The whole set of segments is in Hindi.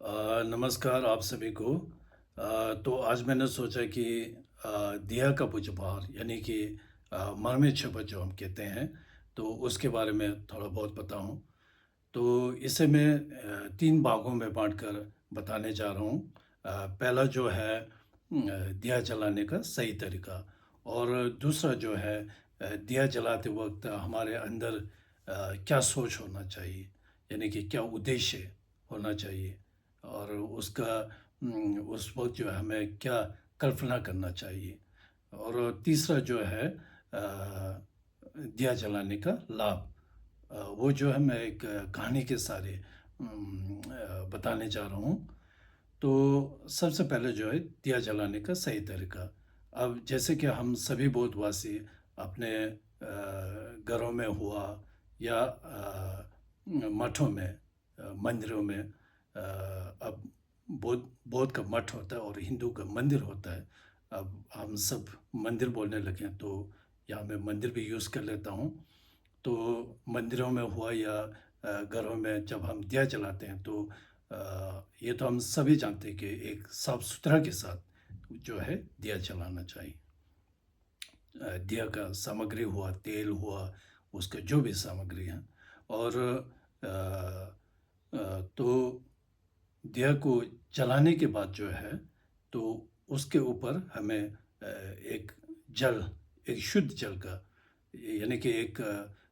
नमस्कार आप सभी को। तो आज मैंने सोचा कि दिया का बुझभार यानी कि मरमे छुपा जो हम कहते हैं, तो उसके बारे में थोड़ा बहुत बताऊं। तो इसे मैं 3 भागों में बाँटकर बताने जा रहा हूँ। पहला जो है दिया जलाने का सही तरीका, और दूसरा जो है दिया जलाते वक़्त हमारे अंदर क्या सोच होना चाहिए, यानी कि क्या उद्देश्य होना चाहिए, और उसका उस वक़्त जो है हमें क्या कल्पना करना चाहिए। और तीसरा जो है दिया जलाने का लाभ। वो जो है मैं एक कहानी के सहारे बताने जा रहा हूँ। तो सबसे पहले जो है दिया जलाने का सही तरीका। अब जैसे कि हम सभी भारतवासी अपने घरों में हुआ या मठों में, मंदिरों में, अब बौद्ध बौद्ध का मठ होता है और हिंदू का मंदिर होता है। अब हम सब मंदिर बोलने लगे हैं, तो यहाँ मैं मंदिर भी यूज़ कर लेता हूँ। तो मंदिरों में हुआ या घरों में जब हम दिया जलाते हैं, तो ये तो हम सभी जानते हैं कि एक साफ सुथरा के साथ जो है दिया जलाना चाहिए। दिया का सामग्री हुआ, तेल हुआ, उसका जो भी सामग्री है। और तो दिया को जलाने के बाद जो है, तो उसके ऊपर हमें एक जल, एक शुद्ध जल का, यानी कि एक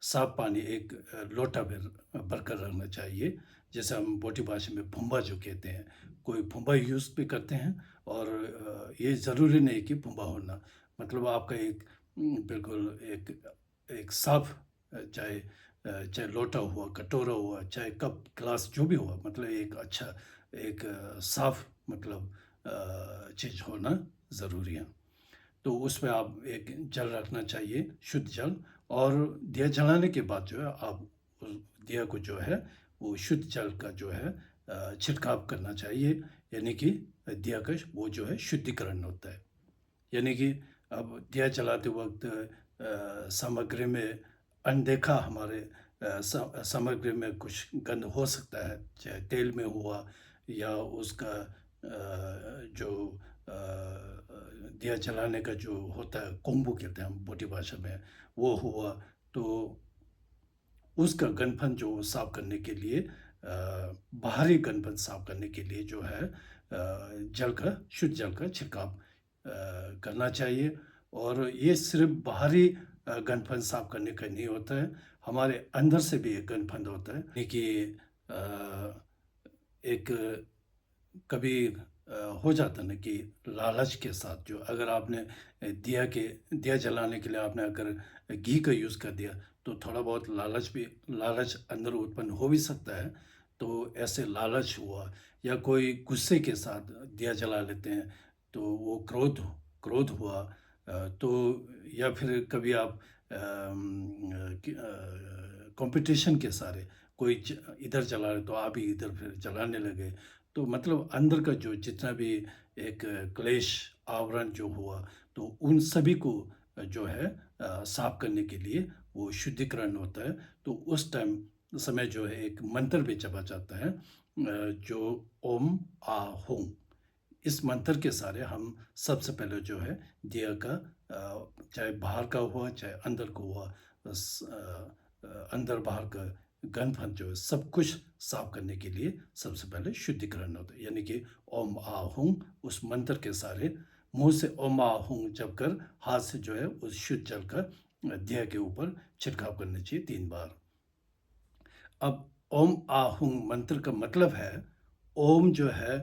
साफ पानी, एक लोटा भरकर रखना चाहिए। जैसे हम बोटी भाषा में फुम्बा जो कहते हैं, कोई फुम्बा यूज़ भी करते हैं। और ये ज़रूरी नहीं कि फुम्बा होना, मतलब आपका एक बिल्कुल एक एक साफ, चाहे लोटा हुआ, कटोरा हुआ, चाहे कप ग्लास जो भी हुआ, मतलब एक अच्छा, एक साफ, मतलब चीज़ होना ज़रूरी है। तो उसमें आप एक जल रखना चाहिए, शुद्ध जल। और दिया जलाने के बाद जो है आप उस दिया को जो है वो शुद्ध जल का जो है छिड़काव करना चाहिए, यानी कि दिया का वो जो है शुद्धिकरण होता है। यानी कि अब दिया जलाते वक्त सामग्री में अनदेखा हमारे सामग्री में कुछ गंध हो सकता है, चाहे तेल में हुआ या उसका जो दिया जलाने का जो होता है, कोम्बू कहते हैं हम बोटी भाषा में, वो हुआ। तो उसका गंधपन जो साफ करने के लिए, बाहरी गंधपन साफ करने के लिए जो है जल का, शुद्ध जल का छिड़काव करना चाहिए। और ये सिर्फ बाहरी गंधपन साफ करने का नहीं होता है, हमारे अंदर से भी एक गंधपन होता है। यानी कि एक कभी हो जाता ना कि लालच के साथ, जो अगर आपने दिया जलाने के लिए आपने अगर घी का यूज़ कर दिया, तो थोड़ा बहुत लालच अंदर उत्पन्न हो भी सकता है। तो ऐसे लालच हुआ, या कोई गुस्से के साथ दिया जला लेते हैं, तो वो क्रोध हुआ। तो या फिर कभी आप कंपटीशन के सारे, कोई इधर जला रहे तो आप भी इधर फिर जलाने लगे। तो मतलब अंदर का जो जितना भी एक क्लेश, आवरण जो हुआ, तो उन सभी को जो है साफ करने के लिए वो शुद्धिकरण होता है। तो उस समय जो है एक मंत्र भी जपा जाता है, जो ओम आ हों। इस मंत्र के सहारे हम सबसे पहले जो है दिया का, चाहे बाहर का हुआ चाहे अंदर को हुआ, अंदर बाहर का गंधपन जो है सब कुछ साफ करने के लिए सबसे पहले शुद्धिकरण होता है। यानी कि ओम आहूं, उस मंत्र के सहारे मुंह से ओम आहूं जप कर हाथ से जो है उस शुद्ध जल का दिया के ऊपर छिड़काव करना चाहिए 3 बार। अब ओम आहूं मंत्र का मतलब है, ओम जो है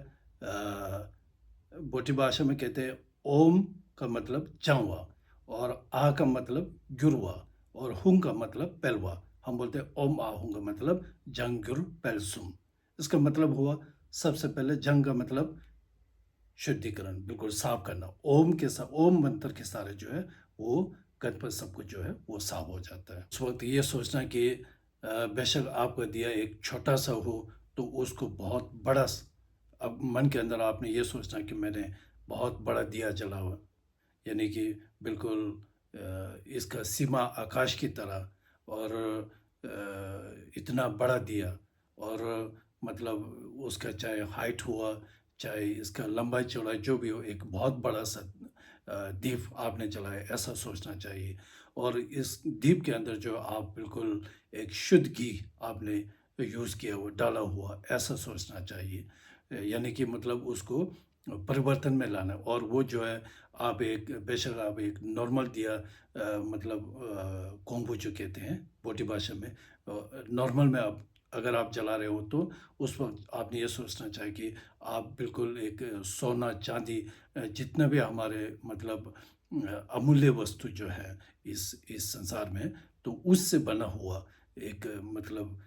बोटी भाषा में कहते हैं, ओम का मतलब चावा, और आ का मतलब गुरुआ, और हुं का मतलब पेलवा। हम बोलते हैं ओम आहूं का मतलब जंग गुर पेलसुम। इसका मतलब हुआ, सबसे पहले जंग का मतलब शुद्धिकरण, बिल्कुल साफ करना। ओम के साथ, ओम मंत्र के सारे जो है वो गणपत सब कुछ जो है वो साफ हो जाता है। उस वक्त ये सोचना कि बेशक आपका दिया एक छोटा सा हो, तो उसको बहुत बड़ा अब मन के अंदर आपने ये सोचना कि मैंने बहुत बड़ा दिया जला हुआ, यानी कि बिल्कुल इसका सीमा आकाश की तरह, और इतना बड़ा दिया, और मतलब उसका चाहे हाइट हुआ, चाहे इसका लंबाई चौड़ाई जो भी हो, एक बहुत बड़ा सा दीप आपने जलाया ऐसा सोचना चाहिए। और इस दीप के अंदर जो आप बिल्कुल एक शुद्ध घी आपने यूज़ किया हुआ, डाला हुआ, ऐसा सोचना चाहिए। यानी कि मतलब उसको परिवर्तन में लाना। और वो जो है, आप एक बेशक आप एक नॉर्मल दिया मतलब कोम्बू जो कहते हैं बोटी भाषा में, नॉर्मल में आप अगर आप जला रहे हो तो उस वक्त आपने ये सोचना चाहिए कि आप बिल्कुल एक सोना चांदी जितना भी हमारे मतलब अमूल्य वस्तु जो है इस संसार में, तो उससे बना हुआ एक मतलब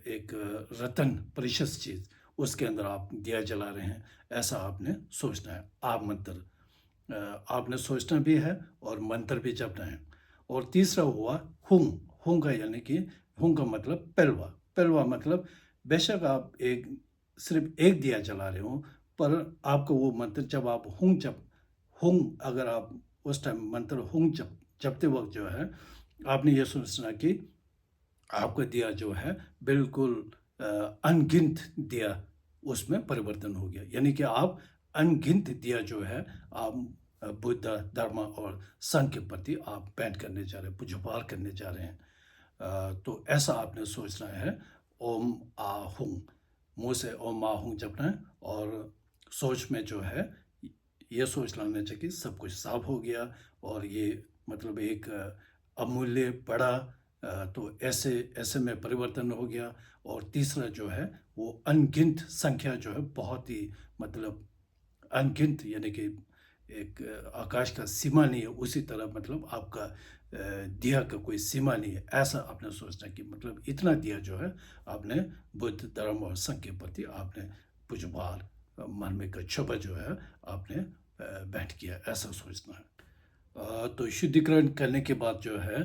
एक रतन प्रीशियस चीज़ उसके अंदर आप दिया जला रहे हैं, ऐसा आपने सोचना है। आप मंत्र आपने सोचना भी है और मंत्र भी जपना है। और तीसरा हुआ हुंग। हुंग का यानी कि हुंग का मतलब पेलवा। पेलवा मतलब बेशक आप एक सिर्फ एक दिया जला रहे हो, पर आपको वो मंत्र जब आप हुंग अगर आप उस टाइम मंत्र हुंग जपते वक्त जो है, आपने ये सोचना कि आपका दिया जो है बिल्कुल अनगिनत दिया उसमें परिवर्तन हो गया। यानी कि आप अनगिनत दिया जो है आप बुद्ध धर्म और संघ के प्रति आप पेंट करने जा रहे हैं, पुजपार करने जा रहे हैं। तो ऐसा आपने सोचना है। ओम आहुं, मुंह से ओम आहुं जपना है। और सोच में जो है ये सोच लाना चाहिए कि सब कुछ साफ हो गया और ये मतलब एक अमूल्य बड़ा तो ऐसे ऐसे में परिवर्तन हो गया। और तीसरा जो है वो अनगिनत संख्या जो है, बहुत ही मतलब अनगिनत, यानी कि एक आकाश का सीमा नहीं है उसी तरह मतलब आपका दिया का कोई सीमा नहीं है, ऐसा आपने सोचना कि मतलब इतना दिया जो है आपने बुद्ध धर्म और संघ के प्रति आपने पुजभार मन में का क्षोभा जो है आपने बैठ किया, ऐसा सोचना है। तो शुद्धिकरण करने के बाद जो है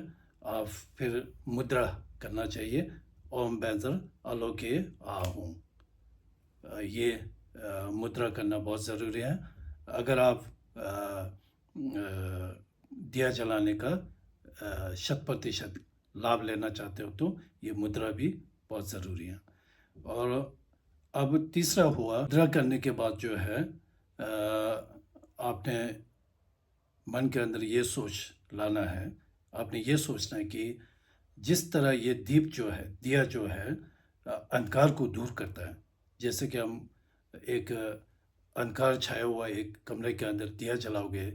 आप फिर मुद्रा करना चाहिए। ओम बैजर अलोके आहूँ, ये मुद्रा करना बहुत ज़रूरी है। अगर आप दिया जलाने का 100% लाभ लेना चाहते हो तो ये मुद्रा भी बहुत ज़रूरी है। और अब तीसरा हुआ, मुद्रा करने के बाद जो है आपने मन के अंदर ये सोच लाना है, आपने ये सोचना है कि जिस तरह ये दीप जो है, दिया जो है अंधकार को दूर करता है। जैसे कि हम एक अंधकार छाया हुआ एक कमरे के अंदर दिया जलाओगे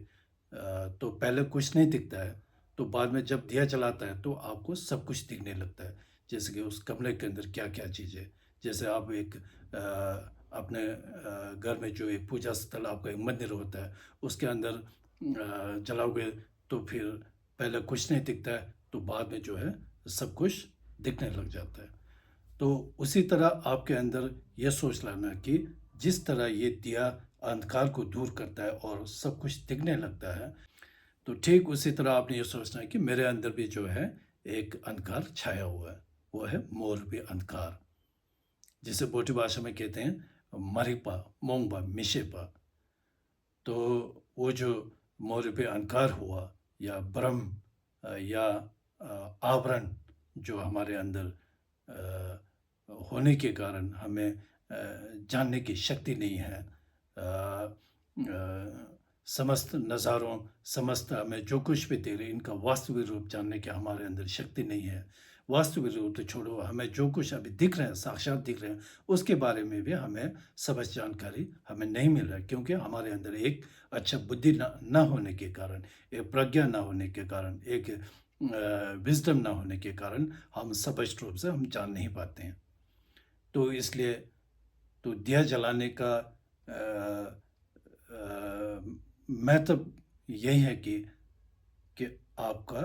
तो पहले कुछ नहीं दिखता है, तो बाद में जब दिया जलाता है तो आपको सब कुछ दिखने लगता है। जैसे कि उस कमरे के अंदर क्या-क्या चीज़ है। जैसे आप एक अपने घर में जो एक पूजा स्थल आपका एक मंदिर होता है, उसके अंदर जलाओगे तो फिर पहले कुछ नहीं दिखता है, तो बाद में जो है सब कुछ दिखने लग जाता है। तो उसी तरह आपके अंदर ये सोच लाना कि जिस तरह ये दिया अंधकार को दूर करता है और सब कुछ दिखने लगता है, तो ठीक उसी तरह आपने ये सोचना है कि मेरे अंदर भी जो है एक अंधकार छाया हुआ है, वो है मौरवी अंधकार, जिसे बोटी भाषा में कहते हैं मरिपा, मोंगबा, मिशेपा। तो वो जो मौरवी अंधकार हुआ या भ्रम या आवरण जो हमारे अंदर होने के कारण हमें जानने की शक्ति नहीं है। समस्त नज़ारों, समस्त हमें जो कुछ भी दे रहे इनका वास्तविक रूप जानने की हमारे अंदर शक्ति नहीं है। वास्तविक रूप तो छोड़ो, हमें जो कुछ अभी दिख रहे हैं, साक्षात दिख रहे हैं, उसके बारे में भी हमें सबक जानकारी हमें नहीं मिल रहा है, क्योंकि हमारे अंदर एक अच्छा बुद्धि ना होने के कारण, एक प्रज्ञा ना होने के कारण, एक विज़डम ना होने के कारण हम स्पष्ट रूप से हम जान नहीं पाते हैं। तो इसलिए तो दिया जलाने का महत्व यही है कि आपका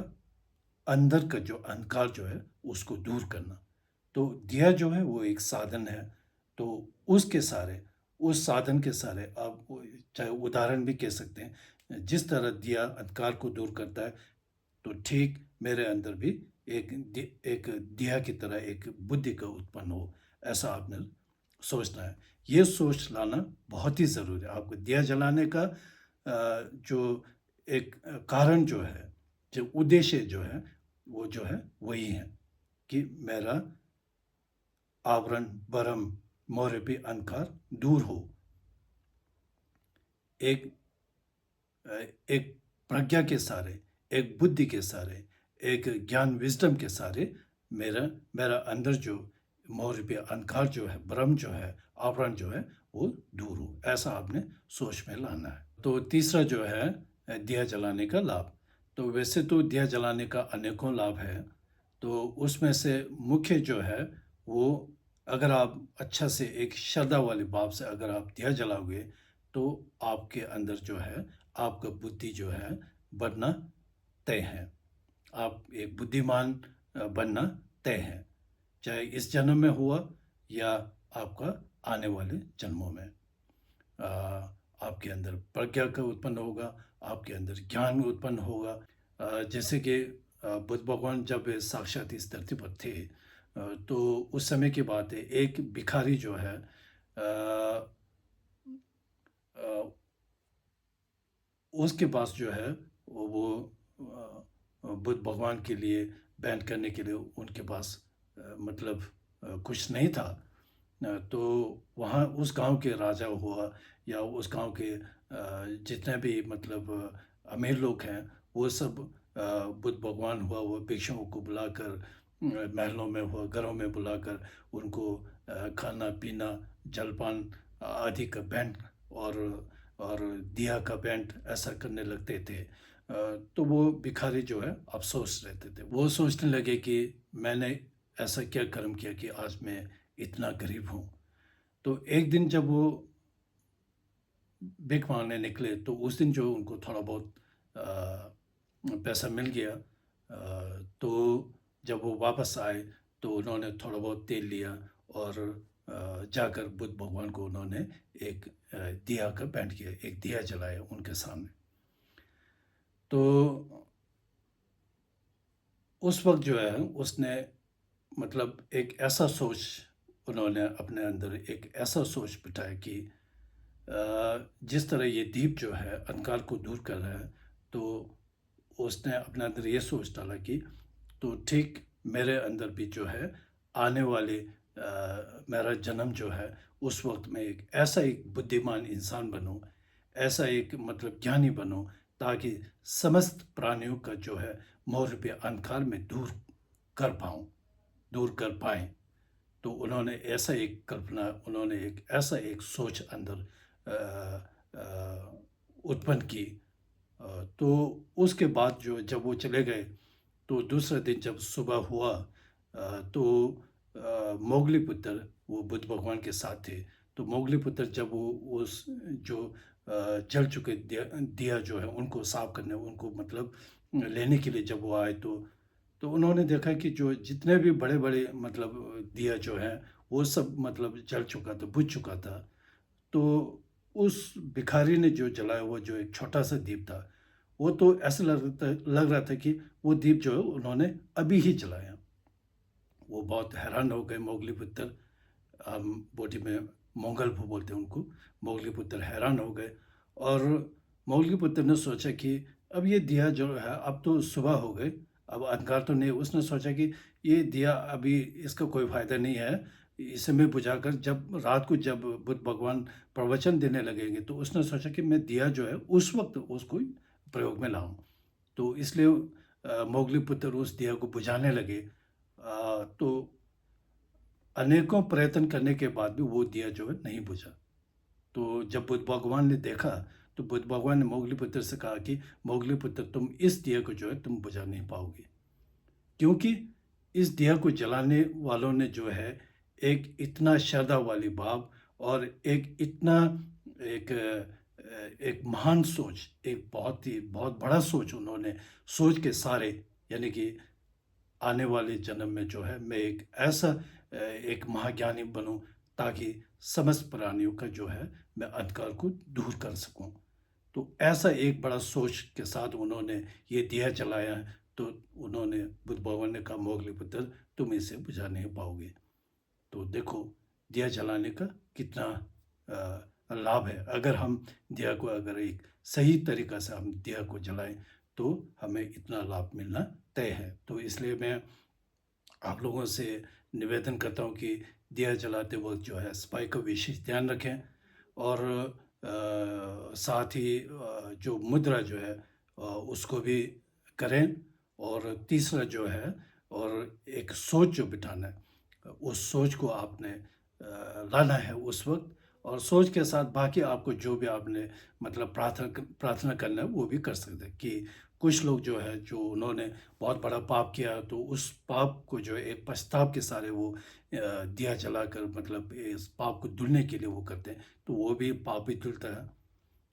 अंदर का जो अहंकार जो है उसको दूर करना। तो दिया जो है वो एक साधन है, तो उसके सारे उस साधन के सारे आप चाहे उदाहरण भी कह सकते हैं। जिस तरह दिया अंधकार को दूर करता है, तो ठीक मेरे अंदर भी एक दिया की तरह एक बुद्धि का उत्पन्न हो, ऐसा आपने सोचना है। ये सोच लाना बहुत ही ज़रूरी है। आपको दिया जलाने का जो एक कारण जो है, जो उद्देश्य जो है, वो जो है वही है कि मेरा आवरण, भरम, मोह रूपी अंधकार दूर हो। एक एक प्रज्ञा के सहारे, एक बुद्धि के सहारे, एक ज्ञान विज़डम के सहारे मेरा मेरा अंदर जो मोह रूपी अंधकार जो है, भ्रम जो है, आवरण जो है, वो दूर हो। ऐसा आपने सोच में लाना है। तो तीसरा जो है दिया जलाने का लाभ। तो वैसे तो दिया जलाने का अनेकों लाभ है, तो उसमें से मुख्य जो है वो अगर आप अच्छा से एक श्रद्धा वाले भाव से अगर आप दिया जलाओगे, तो आपके अंदर जो है, आपका बुद्धि जो है बढ़ना तय है। आप एक बुद्धिमान बनना तय है, चाहे इस जन्म में हुआ या आपका आने वाले जन्मों में। अ, आपके अंदर प्रज्ञा का उत्पन्न होगा, आपके अंदर ज्ञान उत्पन्न होगा। जैसे कि बुद्ध भगवान जब साक्षात इस धरती पर थे, तो उस समय की बात है, एक भिखारी जो है अ, उसके पास जो है वो बुद्ध भगवान के लिए बैंड करने के लिए उनके पास मतलब कुछ नहीं था। तो वहाँ उस गांव के राजा हुआ या उस गांव के जितने भी मतलब अमीर लोग हैं, वो सब बुद्ध भगवान हुआ वो भिक्षुओं को बुलाकर महलों में हुआ घरों में बुलाकर उनको खाना पीना जलपान आदि का बैंड और और दिया का बैंड ऐसा करने लगते थे। तो वो भिखारी जो है अफसोस रहते थे। वो सोचने लगे कि मैंने ऐसा क्या कर्म किया कि आज मैं इतना गरीब हूँ। तो एक दिन जब वो भीख मांगने निकले, तो उस दिन जो उनको थोड़ा बहुत पैसा मिल गया। तो जब वो वापस आए, तो उन्होंने थोड़ा बहुत तेल लिया और जाकर बुद्ध भगवान को उन्होंने एक दिया का बैंड किया, एक दिया जलाया उनके सामने। तो उस वक्त जो है उसने मतलब एक ऐसा सोच, उन्होंने अपने अंदर एक ऐसा सोच बिठाया कि जिस तरह ये दीप जो है अंधकार को दूर कर रहा है, तो उसने अपने अंदर ये सोच डाला कि तो ठीक मेरे अंदर भी जो है आने वाले मेरा जन्म जो है उस वक्त मैं एक ऐसा एक बुद्धिमान इंसान बनूं, ऐसा एक मतलब ज्ञानी बनूं, ताकि समस्त प्राणियों का जो है मोह रूपी अंधकार में दूर कर पाएं। तो उन्होंने ऐसा एक कल्पना, उन्होंने एक ऐसा एक सोच अंदर उत्पन्न की। तो उसके बाद जो जब वो चले गए, तो दूसरे दिन जब सुबह हुआ, तो मोगली पुत्र वो बुद्ध भगवान के साथ थे। तो मोगली पुत्र जब वो उस जो जल चुके दिया जो है उनको साफ करने, उनको मतलब लेने के लिए जब वो आए, तो उन्होंने देखा कि जो जितने भी बड़े बड़े मतलब दिया जो है वो सब मतलब जल चुका था, बुझ चुका था। तो उस भिखारी ने जो जलाया वो जो एक छोटा सा दीप था, वो तो ऐसा लग रहा था कि वो दीप जो है उन्होंने अभी ही जलाया। वो बहुत हैरान हो गए मोगली पुत्र, हम बोटी में मोंगल भू बोलते हैं उनको। मोगली पुत्र हैरान हो गए और मोगली पुत्र ने सोचा कि अब ये दिया जो है अब तो सुबह हो गई, अब अंधकार तो नहीं। उसने सोचा कि ये दिया अभी इसका कोई फ़ायदा नहीं है, इसे मैं बुझाकर जब रात को जब बुद्ध भगवान प्रवचन देने लगेंगे, तो उसने सोचा कि मैं दिया जो है उस वक्त उसको प्रयोग में लाऊं। तो इसलिए मोगली पुत्र उस दिया को बुझाने लगे। तो अनेकों प्रयत्न करने के बाद भी वो दिया जो है नहीं बुझा। तो जब बुद्ध भगवान ने देखा, तो बुद्ध भगवान ने मोगली पुत्र से कहा कि मोगली पुत्र तुम इस दिया को जो है तुम बुझा नहीं पाओगे, क्योंकि इस दिया को जलाने वालों ने जो है एक इतना श्रद्धा वाली भाव और एक इतना एक एक महान सोच, एक बहुत बड़ा सोच उन्होंने सोच के सारे, यानी कि आने वाले जन्म में जो है मैं एक ऐसा एक महाज्ञानी बनूं, ताकि समस्त प्राणियों का जो है मैं अंधकार को दूर कर सकूं। तो ऐसा एक बड़ा सोच के साथ उन्होंने ये दिया जलाया है। तो उन्होंने बुद्ध भगवान ने कहा मोगली पुत्र तुम इसे बुझा नहीं पाओगे। तो देखो दिया जलाने का कितना लाभ है। अगर हम दिया को अगर एक सही तरीक़ा से हम दिया को जलाएं, तो हमें इतना लाभ मिलना तय है। तो इसलिए मैं आप लोगों से निवेदन करता हूँ कि दिया जलाते वक़्त जो है सफाई का विशेष ध्यान रखें और साथ ही जो मुद्रा जो है उसको भी करें और तीसरा जो है और एक सोच जो बिठाना है, उस सोच को आपने लाना है उस वक़्त और सोच के साथ बाकी आपको जो भी आपने मतलब प्रार्थना करना है वो भी कर सकते हैं कि कुछ लोग जो है जो उन्होंने बहुत बड़ा पाप किया तो उस पाप को जो है एक पछताव के सारे वो दिया जलाकर मतलब इस पाप को धुलने के लिए वो करते हैं, तो वो भी पाप भी धुलता है।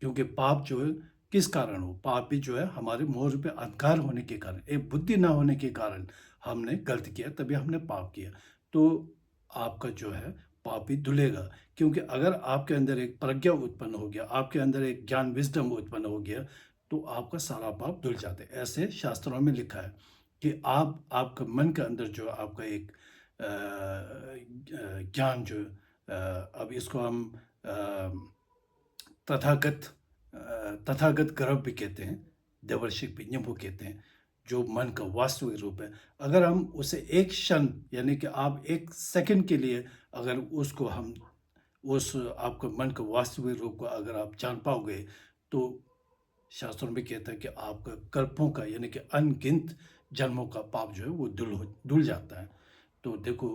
क्योंकि पाप जो है किस कारण हो? पाप भी जो है हमारे मोहर पे अंधकार होने के कारण, एक बुद्धि ना होने के कारण हमने गलत किया, तभी हमने पाप किया। तो आपका जो है पाप भी धुलेगा, क्योंकि अगर आपके अंदर एक प्रज्ञा उत्पन्न हो गया, आपके अंदर एक ज्ञान विज़डम उत्पन्न हो गया, तो आपका सारा पाप धुल जाता है। ऐसे शास्त्रों में लिखा है कि आप आपका मन के अंदर जो आपका एक ज्ञान जो अब इसको हम तथागत तथागत गर्भ भी कहते हैं, देवर्षिक भी वो कहते हैं, जो मन का वास्तविक रूप है। अगर हम उसे एक क्षण यानी कि आप 1 सेकंड के लिए अगर उसको हम उस आपके मन के वास्तविक रूप को अगर आप जान पाओगे, तो शास्त्रों में कहता है कि आपका कल्पों का यानी कि अनगिनत जन्मों का पाप जो है वो धुल जाता है। तो देखो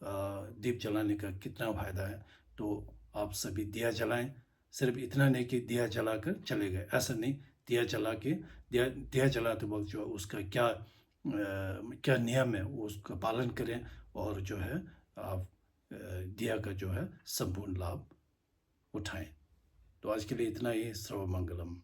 दीप जलाने का कितना फ़ायदा है। तो आप सभी दिया जलाएँ, सिर्फ़ इतना नहीं कि दिया जलाकर चले गए, ऐसा नहीं, दिया जला के दिया दिया जलाते वक़्त जो है उसका क्या नियम है वो उसका पालन करें और जो है आप दिया का जो है संपूर्ण लाभ उठाएँ। तो आज के लिए इतना ही, सर्वमंगलम।